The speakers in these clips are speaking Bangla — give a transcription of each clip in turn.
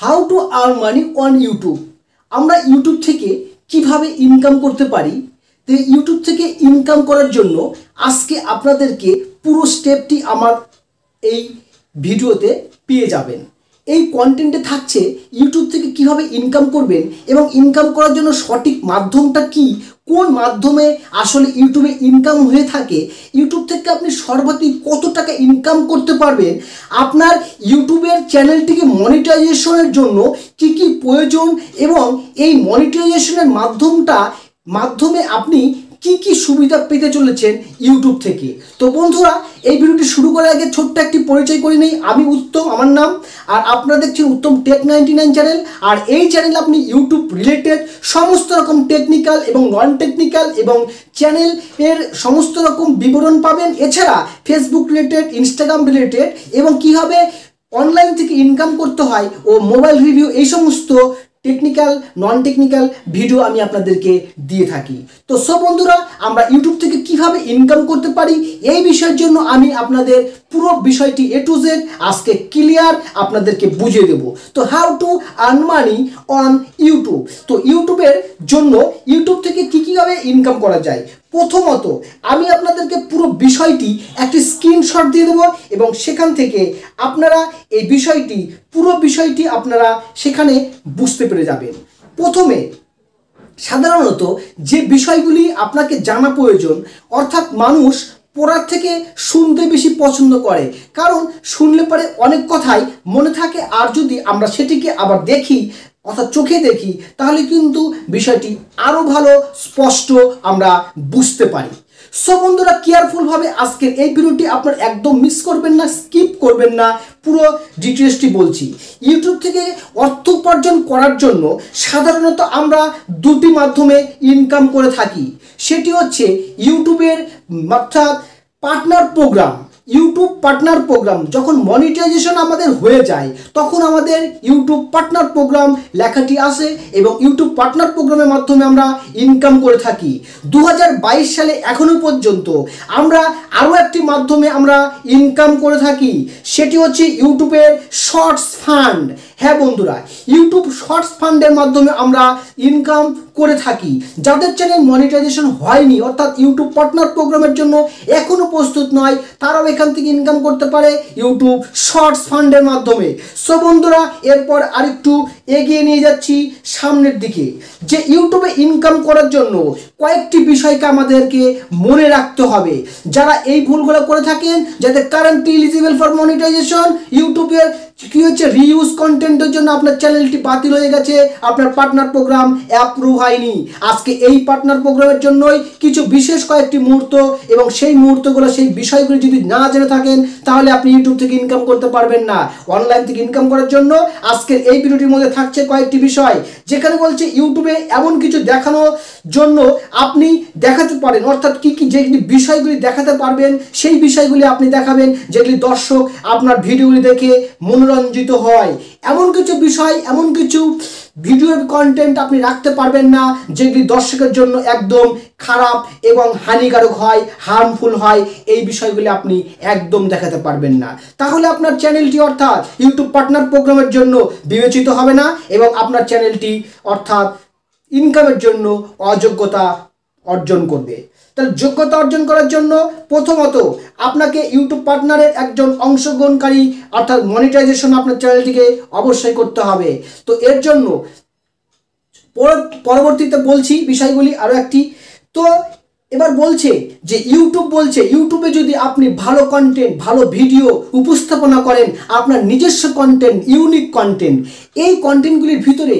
How to earn money on YouTube. আমরা ইউটিউব থেকে কিভাবে ইনকাম করতে পারি, তো ইউটিউব থেকে ইনকাম করার জন্য আজকে আপনাদেরকে পুরো স্টেপটি আমার এই ভিডিওতে পেয়ে যাবেন। এই কন্টেন্টে থাকছে ইউটিউব থেকে কিভাবে ইনকাম করবেন এবং ইনকাম করার জন্য সঠিক মাধ্যমটা কি, কোন মাধ্যমে আসলে ইউটিউবে ইনকাম হয়ে থাকে, ইউটিউব থেকে আপনি সর্বাধিক কত টাকা ইনকাম করতে পারবেন, আপনার ইউটিউবের চ্যানেলটিকে মনিটাইজেশনের জন্য কি কি প্রয়োজন এবং এই মনিটাইজেশনের মাধ্যমে আপনি কি কি সুবিধা পেতে চলেছেন ইউটিউব থেকে। তো বন্ধুরা, এই ভিডিওটি শুরু করার আগে ছোট্ট একটি পরিচয় করে নেই। আমি উত্তম, আমার নাম, আর আপনারা দেখছেন উত্তম টেক 99 চ্যানেল। আর এই চ্যানেলে আপনি ইউটিউব রিলেটেড সমস্ত রকম টেকনিক্যাল এবং নন টেকনিক্যাল এবং চ্যানেল এর সমস্ত রকম বিবরণ পাবেন। এছাড়া ফেসবুক রিলেটেড, ইনস্টাগ্রাম রিলেটেড এবং কীভাবে অনলাইন থেকে ইনকাম করতে হয় ও মোবাইল রিভিউ, এই সমস্ত টেকনিক্যাল নন টেকনিক্যাল ভিডিও আমি আপনাদেরকে দিয়ে থাকি। তো সব বন্ধুরা, আমরা ইউটিউব থেকে কিভাবে ইনকাম করতে পারি এই বিষয়ের জন্য আমি আপনাদের পুরো বিষয়টি এ টু জেড আজকে ক্লিয়ার আপনাদেরকে বুঝিয়ে দেব। তো how to earn money on YouTube. তো ইউটিউবের জন্য ইউটিউব থেকে কীভাবে ইনকাম করা যায়, প্রথমত আমি আপনাদেরকে পুরো বিষয়টি একটি স্ক্রিনশট দিয়ে দেবো এবং সেখান থেকে আপনারা এই পুরো বিষয়টি আপনারা সেখানে বুঝতে পেরে যাবেন। প্রথমে সাধারণত যে বিষয়গুলি আপনাকে জানা প্রয়োজন, অর্থাৎ মানুষ পড়ার থেকে শুনতে বেশি পছন্দ করে, কারণ শুনলে পরে অনেক কথাই মনে থাকে, আর যদি আমরা সেটিকে আবার দেখি অর্থাৎ চোখে দেখি তাহলে কিন্তু বিষয়টি আরও ভালো স্পষ্ট আমরা বুঝতে পারি। সো বন্ধুরা, কেয়ারফুলভাবে আজকের এই ভিডিওটি আপনার একদম মিস করবেন না, স্কিপ করবেন না, পুরো ডিটেলসটি বলছি। ইউটিউব থেকে অর্থ উপার্জন করার জন্য সাধারণত আমরা দুটি মাধ্যমে ইনকাম করে থাকি। সেটি হচ্ছে ইউটিউবের অর্থাৎ partner program. YouTube partner program যখন মনিটাইজেশন আমাদের হয়ে যায় তখন আমাদের ইউটিউব পার্টনার প্রোগ্রাম লেখাটি আসে এবং ইউটিউব পার্টনার প্রোগ্রামের মাধ্যমে আমরা ইনকাম করে থাকি। 2022 সালে এখনো পর্যন্ত আমরা আরও একটি মাধ্যমে আমরা ইনকাম করে থাকি, সেটি হচ্ছে ইউটিউবের শর্টস ফান্ড। হ্যাঁ বন্ধুরা, ইউটিউব শর্টস ফান্ডের মাধ্যমে আমরা ইনকাম করে থাকি। যাদের চ্যানেল মনিটাইজেশন হয়নি অর্থাৎ ইউটিউব পার্টনার প্রোগ্রামের জন্য এখনো প্রস্তুত নয়, তারাও এখান থেকে ইনকাম করতে পারে ইউটিউব শর্টস ফান্ডের মাধ্যমে। সো বন্ধুরা, এরপর আরেকটু এগিয়ে নিয়ে যাচ্ছি সামনের দিকে, যে ইউটিউবে ইনকাম করার জন্য কয়েকটি বিষয়কে আমাদেরকে মনে রাখতে হবে। যারা এই ভুলগুলো করে থাকেন, যাতে কারেন্টলি এলিজিবল ফর মনিটাইজেশন, ইউটিউবের কি হচ্ছে রিউজ কন্টেন্টের জন্য আপনার চ্যানেলটি বাতিল হয়ে গেছে, আপনার পার্টনার প্রোগ্রাম অ্যাপ্রুভ হয়নি। আজকে এই পার্টনার প্রোগ্রামের জন্যই কিছু বিশেষ কয়েকটি মুহূর্ত এবং সেই মুহূর্তগুলো, সেই বিষয়গুলি যদি না জেনে থাকেন তাহলে আপনি ইউটিউব থেকে ইনকাম করতে পারবেন না। অনলাইন থেকে ইনকাম করার জন্য আজকের এই ভিডিওটির মধ্যে থাকছে কয়েকটি বিষয়, যেখানে বলছে ইউটিউবে এমন কিছু দেখানোর জন্য আপনি দেখাতে পারেন, অর্থাৎ কি কি যেগুলি বিষয়গুলি দেখাতে পারবেন সেই বিষয়গুলি আপনি দেখাবেন, যেগুলি দর্শক আপনার ভিডিওগুলি দেখে মনোরঞ্জিত হয়। এমন কিছু বিষয়, এমন কিছু ভিডিওর কন্টেন্ট আপনি রাখতে পারবেন না যেগুলি দর্শকের জন্য একদম খারাপ এবং হানিকারক হয়, হার্মফুল হয়। এই বিষয়গুলি আপনি একদম দেখাতে পারবেন না, তাহলে আপনার চ্যানেলটি অর্থাৎ ইউটিউব পার্টনার প্রোগ্রামের জন্য বিবেচিত হবে না এবং আপনার চ্যানেলটি অর্থাৎ ইনকামের জন্য অযোগ্যতা অর্জন করবে। তাহলে যোগ্যতা অর্জন করার জন্য প্রথমত আপনাকে ইউটিউব পার্টনারের একজন অংশগ্রহণকারী অর্থাৎ মনিটাইজেশন আপনার চ্যানেলটিকে অবশ্যই করতে হবে। তো এর জন্য পরবর্তীতে বলছি বিষয়গুলি আরও একটি। তো এবার বলছে যে ইউটিউবে যদি আপনি ভালো কন্টেন্ট, ভালো ভিডিও উপস্থাপনা করেন, আপনার নিজস্ব কন্টেন্ট, ইউনিক কন্টেন্ট, এই কন্টেন্টগুলির ভিতরে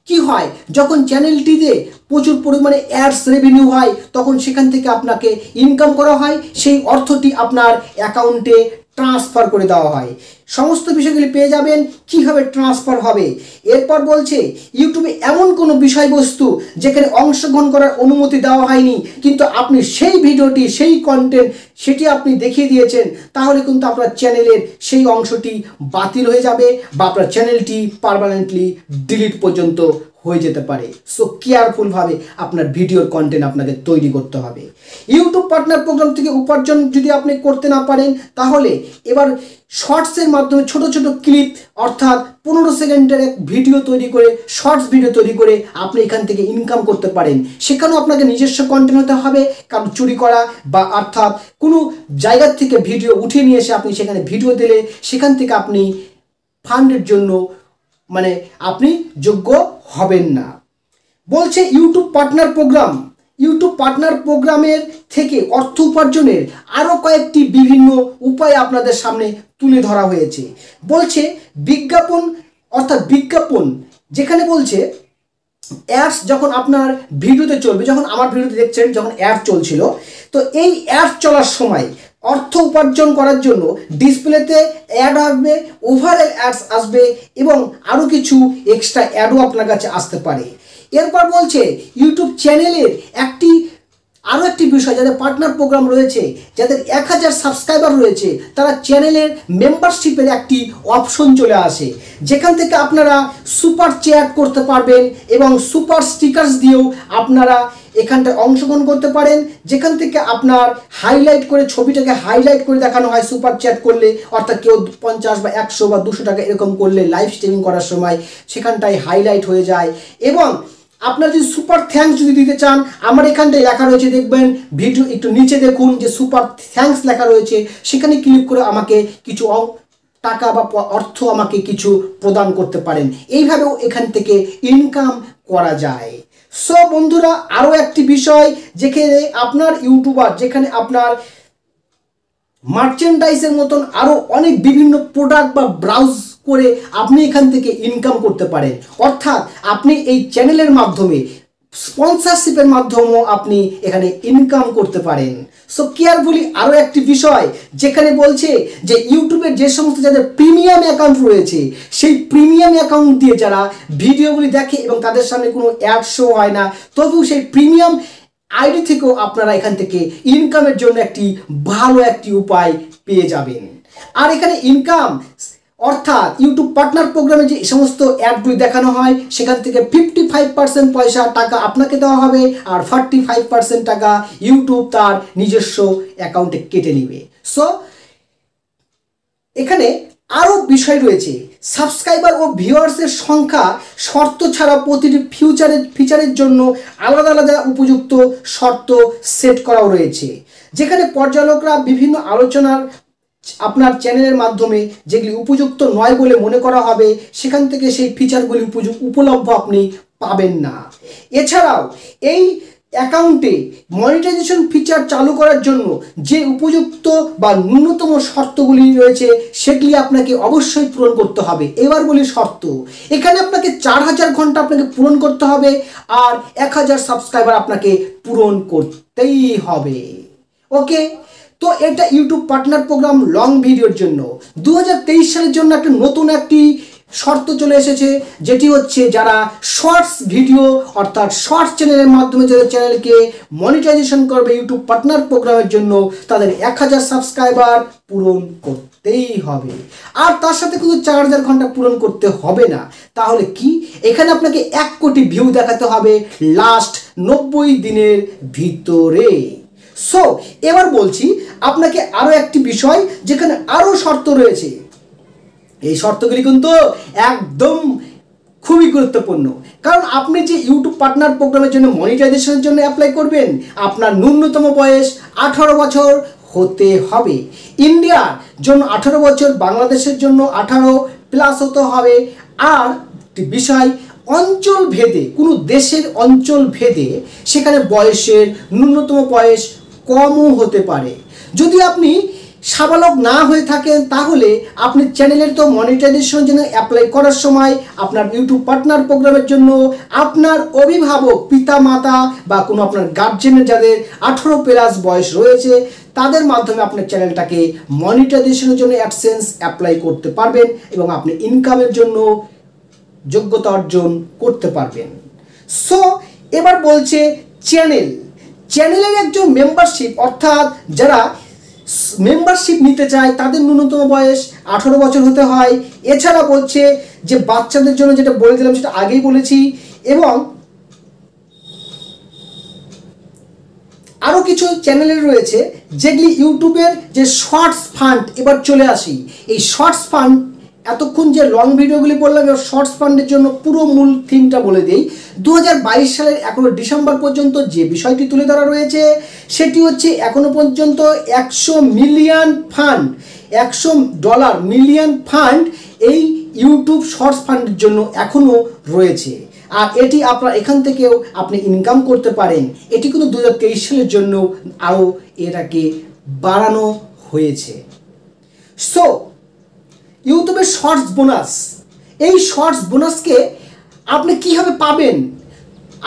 কি হয়, যখন চ্যানেলটিতে প্রচুর পরিমাণে অ্যাডস রেভিনিউ হয় তখন সেখান থেকে আপনাকে ইনকাম করা হয়, সেই অর্থটি আপনার অ্যাকাউন্টে ট্রান্সফার করে দেওয়া হয়। সমস্ত বিষয়গুলি পেয়ে যাবেন কিভাবে ট্রান্সফার হবে। এরপর বলছে ইউটিউবে এমন কোনো বিষয়বস্তু যেখানে অংশগ্রহণ করার অনুমতি দেওয়া হয়নি কিন্তু আপনি সেই ভিডিওটি, সেই কন্টেন্ট সেটি আপনি দেখিয়ে দিয়েছেন, তাহলে কিন্তু আপনার চ্যানেলের সেই অংশটি বাতিল হয়ে যাবে বা আপনার চ্যানেলটি পার্মানেন্টলি ডিলিট পর্যন্ত হয়ে যেতে পারে। সো কেয়ারফুলভাবে আপনার ভিডিওর কন্টেন্ট আপনাকে তৈরি করতে হবে। ইউটিউব পার্টনার প্রোগ্রাম থেকে উপার্জন যদি আপনি করতে না পারেন, তাহলে এবার শর্টসের মাধ্যমে ছোট ছোট ক্লিপ অর্থাৎ 15 সেকেন্ডের এক ভিডিও তৈরি করে, শর্টস ভিডিও তৈরি করে আপনি এখান থেকে ইনকাম করতে পারেন। সেখানেও আপনাকে নিজস্ব কন্টেন্ট হতে হবে, কারণ চুরি করা বা অর্থাৎ কোনো জায়গার থেকে ভিডিও উঠিয়ে নিয়ে এসে আপনি সেখানে ভিডিও দিলে সেখান থেকে আপনি ফান্ডের জন্য মানে আপনি যোগ্য হবেন না। বলছে YouTube partner program, YouTube partner প্রোগ্রামের থেকে অর্থ উপার্জনের আরও কয়েকটি বিভিন্ন উপায় আপনাদের সামনে তুলে ধরা হয়েছে। বলছে বিজ্ঞাপন অর্থাৎ বিজ্ঞাপন, যেখানে বলছে অ্যাডস যখন আপনার ভিডিওতে চলবে, যখন আমার ভিডিওতে দেখছেন যখন অ্যাড চলছিল, তো এই অ্যাড চলার সময় অর্থ উপার্জন করার জন্য ডিসপ্লেতে অ্যাড আসবে, ওভারঅল অ্যাডস আসবে এবং আরও কিছু এক্সট্রা অ্যাডও আপনার কাছে আসতে পারে। এরপর বলছে ইউটিউব চ্যানেলের আরও একটি বিষয়, যাদের পার্টনার প্রোগ্রাম রয়েছে, যাদের 1000 সাবস্ক্রাইবার রয়েছে, তারা চ্যানেলের মেম্বারশিপের একটি অপশন চলে আসে, যেখান থেকে আপনারা সুপার চ্যাট করতে পারবেন এবং সুপার স্টিকার্স দিয়েও আপনারা এখানটায় অংশগ্রহণ করতে পারেন, যেখান থেকে আপনার হাইলাইট করে ছবিটাকে হাইলাইট করে দেখানো হয় সুপার চ্যাট করলে, অর্থাৎ কেউ 50 বা 100 বা 200 টাকা এরকম করলে লাইভ স্ট্রিমিং করার সময় সেখানটায় হাইলাইট হয়ে যায়। এবং আপনারা যদি সুপার থ্যাঙ্কস যদি দিতে চান, আমার এখানটায় লেখা রয়েছে, দেখবেন ভিডিও একটু নিচে দেখুন যে সুপার থ্যাঙ্কস লেখা রয়েছে, সেখানে ক্লিক করে আমাকে কিছু টাকা বা অর্থ আমাকে কিছু প্রদান করতে পারেন। এইভাবেও এখান থেকে ইনকাম করা যায়। সো বন্ধুরা, আরও একটি বিষয়, যেখানে আপনার ইউটিউবার, যেখানে আপনার মার্চেন্ডাইজের মতন আরও অনেক বিভিন্ন প্রোডাক্ট বা ব্রাউজ করে আপনি এখান থেকে ইনকাম করতে পারেন। অর্থাৎ আপনি এই চ্যানেলের মাধ্যমে স্পন্সরশিপের মাধ্যমেও আপনি এখানে ইনকাম করতে পারেন। সো কেয়ারফুলি আরও একটি বিষয়, যেখানে বলছে যে ইউটিউবের যে সমস্ত যাদের প্রিমিয়াম অ্যাকাউন্ট রয়েছে, সেই প্রিমিয়াম অ্যাকাউন্ট দিয়ে যারা ভিডিওগুলি দেখে এবং তাদের সামনে কোনো অ্যাড শো হয় না, তবু সেই প্রিমিয়াম আইডি থেকেও আপনারা এখান থেকে ইনকামের জন্য একটি ভালো একটি উপায় পেয়ে যাবেন। আর এখানে ইনকাম অর্থাৎ ইউটিউব পার্টনার প্রোগ্রামে যে সমস্ত অ্যাডগুলি দেখানো হয়, সেখান থেকে 55% পয়সা টাকা আপনাকে দেওয়া হবে, আর 45% টাকা ইউটিউব তার নিজস্ব অ্যাকাউন্টে কেটে নেবে। সো এখানে আরও বিষয় রয়েছে, সাবস্ক্রাইবার ও ভিউয়ার্সের সংখ্যা শর্ত ছাড়া প্রতিটি ফিচারের জন্য আলাদা আলাদা উপযুক্ত শর্ত সেট করাও রয়েছে, যেখানে পর্যালোকরা বিভিন্ন আলোচনার আপনার চ্যানেলের মাধ্যমে যেগুলি উপযুক্ত নয় বলে মনে করা হবে, সেখান থেকে সেই ফিচারগুলি উপলব্ধ আপনি পাবেন না। এছাড়াও এই অ্যাকাউন্টে মনিটাইজেশন ফিচার চালু করার জন্য যে উপযুক্ত বা ন্যূনতম শর্তগুলি রয়েছে, সেগুলি আপনাকে অবশ্যই পূরণ করতে হবে। এবার বলি শর্ত, এখানে আপনাকে 4000 ঘন্টা আপনাকে পূরণ করতে হবে, আর 1000 সাবস্ক্রাইবার আপনাকে পূরণ করতেই হবে। ওকে, তো এটা ইউটিউব পার্টনার প্রোগ্রাম লং ভিডিওর জন্য। 2023 সালের জন্য একটা নতুন একটি শর্ত চলে এসেছে, যেটি হচ্ছে যারা শর্টস ভিডিও অর্থাৎ শর্টস চ্যানেলের মাধ্যমে যাদের চ্যানেলকে মনিটাইজেশন করবে ইউটিউব পার্টনার প্রোগ্রামের জন্য, তাদের 1000 সাবস্ক্রাইবার পূরণ করতেই হবে। আর তার সাথে কিন্তু 4000 ঘন্টা পূরণ করতে হবে না। তাহলে কি, এখানে আপনাকে 1 কোটি ভিউ দেখাতে হবে লাস্ট 90 দিনের ভিতরে। সো এবার বলছি আপনাকে আরও একটি বিষয়, যেখানে আরও শর্ত রয়েছে। এই শর্তগুলি কিন্তু একদম খুবই গুরুত্বপূর্ণ, কারণ আপনি যে ইউটিউব পার্টনার প্রোগ্রামের জন্য মনিটাইজেশনের জন্য অ্যাপ্লাই করবেন, আপনার ন্যূনতম বয়স 18 বছর হতে হবে। ইন্ডিয়ার জন্য 18 বছর, বাংলাদেশের জন্য 18+ হতে হবে। আর বিষয়, অঞ্চল ভেদে, কোনো দেশের অঞ্চল ভেদে সেখানে বয়সের ন্যূনতম বয়স কমও হতে পারে। যদি আপনি সাবালক না হয়ে থাকেন, তাহলে আপনি চ্যানেলের তো মনিটাইজেশনের জন্য অ্যাপ্লাই করার সময় আপনার ইউটিউব পার্টনার প্রোগ্রামের জন্য আপনার অভিভাবক, পিতা মাতা বা কোনো আপনার গার্জেনের যাদের 18+ বয়স রয়েছে, তাদের মাধ্যমে আপনার চ্যানেলটাকে মনিটাইজেশনের জন্য অ্যাডসেন্স অ্যাপ্লাই করতে পারবেন এবং আপনি ইনকামের জন্য যোগ্যতা অর্জন করতে পারবেন। সো এবার বলছে চ্যানেলের একজন মেম্বারশিপ, অর্থাৎ যারা মেম্বারশিপ নিতে চায় তাদের ন্যূনতম বয়স 18 বছর হতে হয়। এছাড়া বলছে যে বাচ্চাদের জন্য, যেটা বলে দিলাম সেটা আগেই বলেছি, এবং আরও কিছু চ্যানেলের রয়েছে যেগুলি ইউটিউবের যে শর্টস ফান্ড, এবার চলে আসি এই শর্টস ফান্ড। এতক্ষণ যে লং ভিডিওগুলি বললাম, এবার শর্টস ফান্ডের জন্য পুরো মূল থিমটা বলে দিই। 2022 সালের 11 ডিসেম্বর পর্যন্ত যে বিষয়টি তুলে ধরা রয়েছে সেটি হচ্ছে এখনো পর্যন্ত $100 মিলিয়ন ফান্ড, $100 মিলিয়ন ফান্ড এই ইউটিউব শর্টস ফান্ডের জন্য এখনও রয়েছে। আর এটি আপনার এখান থেকেও আপনি ইনকাম করতে পারেন। এটি কিন্তু 2023 সালের জন্য আরও এটাকে বাড়ানো হয়েছে। সো ইউটিউবের শর্টস বোনাস, এই শর্টস বোনাসকে আপনি কীভাবে পাবেন?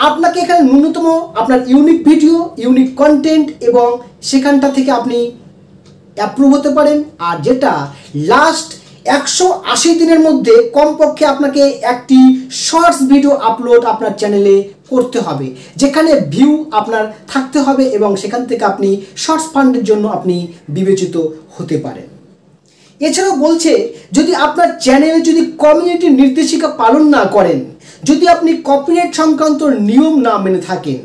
আপনাকে এখানে ন্যূনতম আপনার ইউনিক ভিডিও, ইউনিক কন্টেন্ট এবং সেখানটা থেকে আপনি অ্যাপ্রুভ হতে পারেন। আর যেটা লাস্ট 180 দিনের মধ্যে কমপক্ষে আপনাকে একটি শর্টস ভিডিও আপলোড আপনার চ্যানেলে করতে হবে, যেখানে ভিউ আপনার থাকতে হবে এবং সেখান থেকে আপনি শর্টস ফান্ডের জন্য আপনি বিবেচিত হতে পারেন। এছাড়াও বলছে, যদি আপনার চ্যানেলে যদি কমিউনিটি নির্দেশিকা পালন না করেন, যদি আপনি কপিরাইট সংক্রান্ত নিয়ম না মেনে থাকেন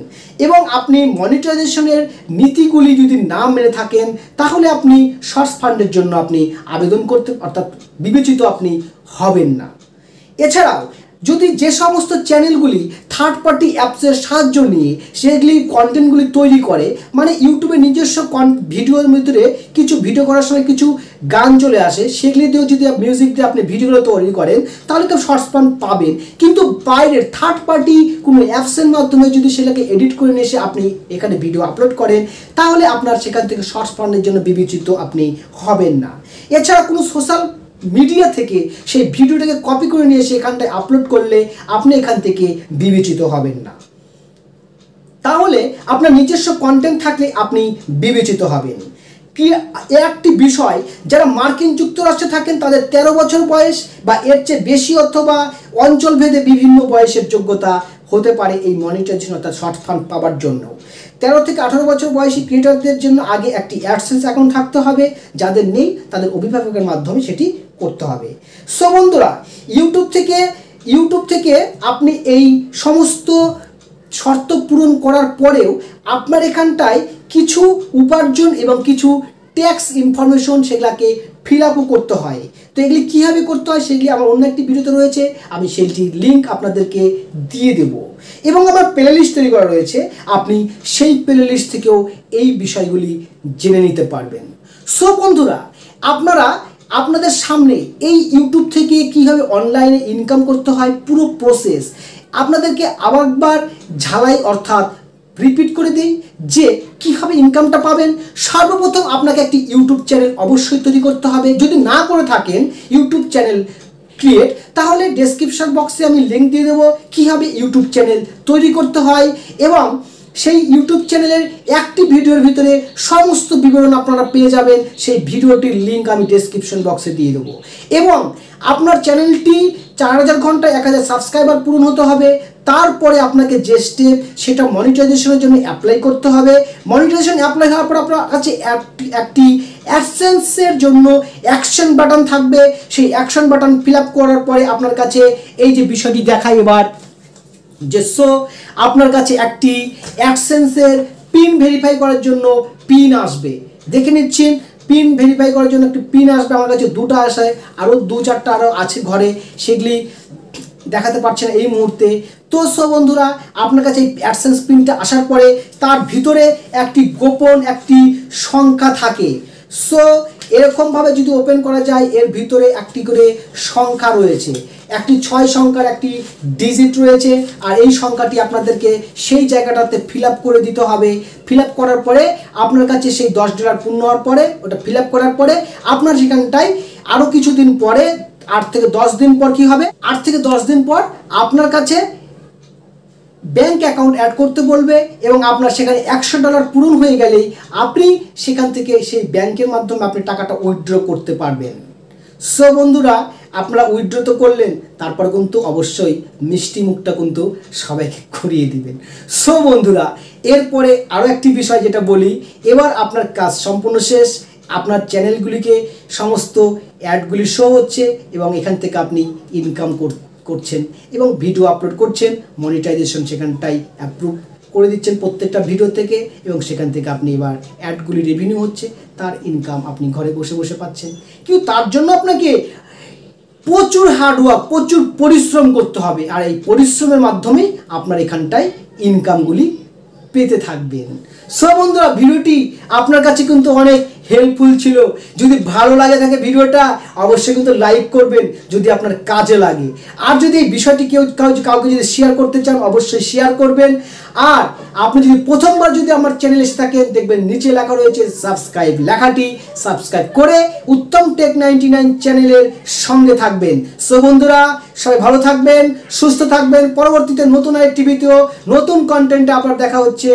এবং আপনি মনিটাইজেশনের নীতিগুলি যদি না মেনে থাকেন, তাহলে আপনি শর্টস ফান্ডের জন্য আপনি আবেদন করতে অর্থাৎ বিবেচিত আপনি হবেন না। এছাড়াও যদি যে সমস্ত চ্যানেলগুলি থার্ড পার্টি অ্যাপসের সাহায্য নিয়ে সেগুলি কন্টেন্টগুলি তৈরি করে, মানে ইউটিউবের নিজস্ব ভিডিওর ভিতরে কিছু ভিডিও করার সময় কিছু গান চলে আসে, সেগুলি দিয়েও যদি মিউজিক দিয়ে আপনি ভিডিওগুলো তৈরি করেন তাহলে তো শর্টস ফান্ড পাবেন। কিন্তু বাইরের থার্ড পার্টি কোনো অ্যাপসের মাধ্যমে যদি সেটাকে এডিট করে নিয়ে এসে আপনি এখানে ভিডিও আপলোড করেন, তাহলে আপনার সেখান থেকে শর্টস ফান্ডের জন্য বিবেচিত আপনি হবেন না। এছাড়া কোনো সোশ্যাল মিডিয়া থেকে সেই ভিডিওটাকে কপি করে নিয়ে সেখানটায় আপলোড করলে আপনি এখান থেকে বিবেচিত হবেন না। তাহলে আপনার নিজস্ব কন্টেন্ট থাকলে আপনি বিবেচিত হবেন। কি একটি বিষয়, যারা মার্কিন যুক্তরাষ্ট্রে থাকেন তাদের 13 বছর বয়স বা এর চেয়ে বেশি অথবা অঞ্চলভেদে বিভিন্ন বয়সের যোগ্যতা হতে পারে এই মনিটাইজেশন অর্থাৎ শর্ট ফান্ড পাওয়ার জন্য। 13 থেকে 18 বছর বয়সী ক্রিয়েটরদের জন্য আগে একটি অ্যাডসেন্স অ্যাকাউন্ট থাকতে হবে, যাদের নেই তাদের অভিভাবকের মাধ্যমে সেটি করতে হবে। সো বন্ধুরা, ইউটিউব থেকে আপনি এই সমস্ত শর্ত পূরণ করার পরেও আপনার এখানটায় কিছু উপার্জন এবং কিছু ট্যাক্স ইনফরমেশন সেগুলাকে ফিল আপও করতে হয়। তো এগুলি কীভাবে করতে হয় সেগুলি আমার অন্য একটি ভিডিওতে রয়েছে, আমি সেইটির লিঙ্ক আপনাদেরকে দিয়ে দেব এবং আমার প্লেলিস্ট তৈরি করা রয়েছে, আপনি সেই প্লেলিস্ট থেকেও এই বিষয়গুলি জেনে নিতে পারবেন। সো বন্ধুরা, আপনাদের সামনে এই ইউটিউব থেকে কীভাবে অনলাইনে ইনকাম করতে হয় পুরো প্রসেস আপনাদেরকে আবার ঝালাই অর্থাৎ রিপিট করে দিই যে কীভাবে ইনকামটা পাবেন। সর্বপ্রথম আপনাকে একটি ইউটিউব চ্যানেল অবশ্যই তৈরি করতে হবে। যদি না করে থাকেন ইউটিউব চ্যানেল ক্রিয়েট, তাহলে ডেসক্রিপশন বক্সে আমি লিঙ্ক দিয়ে দেবো কীভাবে ইউটিউব চ্যানেল তৈরি করতে হয় এবং সেই ইউটিউব চ্যানেলের একটি ভিডিওর ভিতরে সমস্ত বিবরণ আপনারা পেয়ে যাবেন। সেই ভিডিওটির লিঙ্ক আমি ডেসক্রিপশন বক্সে দিয়ে দেবো এবং আপনার চ্যানেলটি 4000 ঘন্টায় 1000 সাবস্ক্রাইবার পূরণ হতে হবে। তারপরে আপনাকে যে স্টেপ সেটা মনিটাইজেশনের জন্য অ্যাপ্লাই করতে হবে। মনিটাইজেশন অ্যাপ্লাই হওয়ার পর আপনার কাছে একটি অ্যাডসেন্সের জন্য অ্যাকশন বাটন থাকবে। সেই অ্যাকশন বাটন ফিল আপ করার পরে আপনার কাছে এই যে বিষয়টি দেখায় এবার যে আপনার কাছে একটি অ্যাডসেন্সের পিন ভেরিফাই করার জন্য পিন আসবে। দেখে নিচ্ছেন, পিন ভেরিফাই করার জন্য একটি পিন আসবে। আমার কাছে দুটো আসে, আরও 2-4টা আরও আছে ঘরে, সেগুলি দেখাতে পারছে না এই মুহূর্তে। তো বন্ধুরা, আপনার কাছে এই অ্যাডসেন্স পিনটা আসার পরে তার ভিতরে একটি গোপন একটি সংখ্যা থাকে। সো এরকমভাবে যদি ওপেন করা যায়, এর ভিতরে একটি করে সংখ্যা রয়েছে, একটি 6 সংখ্যার একটি ডিজিট রয়েছে। আর এই সংখ্যাটি আপনাদেরকে সেই জায়গাটাতে ফিল আপ করে দিতে হবে। ফিল আপ করার পরে আপনার কাছে সেই $10 পূর্ণ হওয়ার পরে ওটা ফিল আপ করার পরে আপনার সেখানটায় আরও কিছুদিন পরে 8 থেকে 10 দিন পর কি হবে, 8 থেকে 10 দিন পর আপনার কাছে ব্যাংক অ্যাকাউন্ট অ্যাড করতে বলবে এবং আপনার সেখানে $100 পূরণ হয়ে গেলেই আপনি সেখান থেকে সেই ব্যাংকের মাধ্যমে আপনি টাকাটা উইথড্র করতে পারবেন। সো বন্ধুরা, আপনারা উইথড্র তো করলেন, তারপর কিন্তু অবশ্যই মিষ্টি মুখটা কিন্তু সবাইকে করিয়ে দিবেন। সো বন্ধুরা, এরপরে আরও একটি বিষয় যেটা বলি, এবার আপনার কাজ সম্পূর্ণ শেষ। আপনার চ্যানেলগুলিকে সমস্ত অ্যাডগুলি শো হচ্ছে এবং এখান থেকে আপনি ইনকাম করছেন এবং ভিডিও আপলোড করছেন, মনিটাইজেশন সেখানটাই অ্যাপ্রুভ করে দিচ্ছেন প্রত্যেকটা ভিডিও থেকে এবং সেখান থেকে আপনি এবার অ্যাডগুলি রেভিনিউ হচ্ছে, তার ইনকাম আপনি ঘরে বসে বসে পাচ্ছেন। কিন্তু তার জন্য আপনাকে প্রচুর হার্ডওয়ার্ক, প্রচুর পরিশ্রম করতে হবে, আর এই পরিশ্রমের মাধ্যমেই আপনার এখানটায় ইনকামগুলি পেতে থাকবেন। সো বন্ধুরা, ভিডিওটি আপনার কাছে কিন্তু অনেক হেল্পফুল ছিল। যদি ভালো লাগে থাকে ভিডিওটা অবশ্যই কিন্তু লাইক করবেন যদি আপনার কাজে লাগে, আর যদি এই বিষয়টি কাউকে যদি শেয়ার করতে চান অবশ্যই শেয়ার করবেন। আর আপনি যদি প্রথমবার যদি আমার চ্যানেলে এসে থাকেন, দেখবেন নিচে লেখা রয়েছে সাবস্ক্রাইব, লেখাটি সাবস্ক্রাইব করে উত্তম টেক 99 চ্যানেলের সঙ্গে থাকবেন। সো বন্ধুরা, সবাই ভালো থাকবেন, সুস্থ থাকবেন। পরবর্তীতে নতুন আরেকটি ভিডিও, নতুন কন্টেন্টে আবার দেখা হচ্ছে।